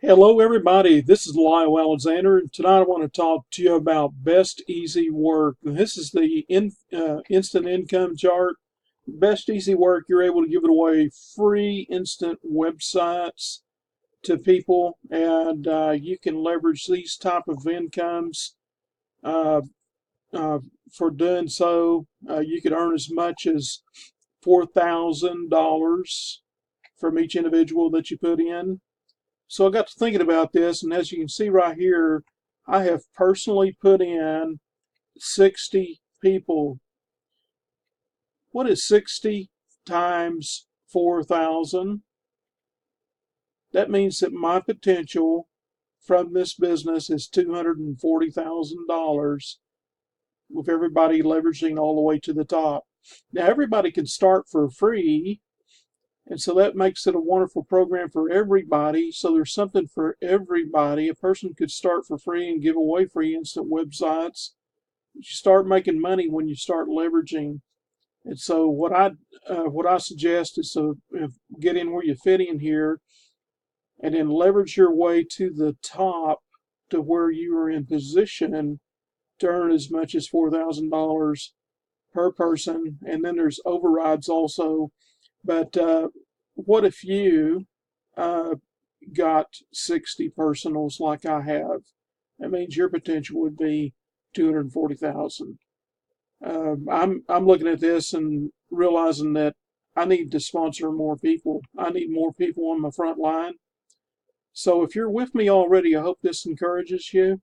Hello, everybody. This is Lyle Alexander. Tonight, I want to talk to you about Best Easy Work. This is the instant income chart. Best Easy Work, you're able to give it away free instant websites to people, and you can leverage these type of incomes uh, uh, for doing so. You could earn as much as $4,000 from each individual that you put in. So I got to thinking about this, and as you can see right here, I have personally put in 60 people. What is 60 times 4,000? That means that my potential from this business is $240,000 with everybody leveraging all the way to the top. Now, everybody can start for free, and so that makes it a wonderful program for everybody. So there's something for everybody. A person could start for free and give away free instant websites. You start making money when you start leveraging. And so what I suggest is to get in where you fit in here, and then leverage your way to the top to where you are in position to earn as much as $4,000 per person. And then there's overrides also. But what if you uh, got 60 personals like I have? That means your potential would be 240,000. I'm looking at this and realizing that I need to sponsor more people. I need more people on my front line. So if you're with me already, I hope this encourages you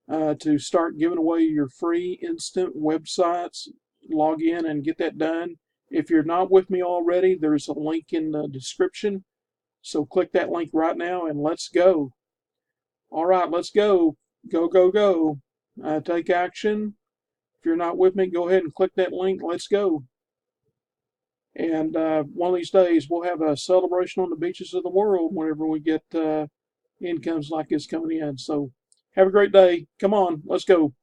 to start giving away your free instant websites. Log in and get that done. If you're not with me already, there's a link in the description. So click that link right now and let's go. All right, let's go. Go, go, go. Take action. If you're not with me, go ahead and click that link. Let's go. And one of these days, we'll have a celebration on the beaches of the world whenever we get incomes like this coming in. So have a great day. Come on, let's go.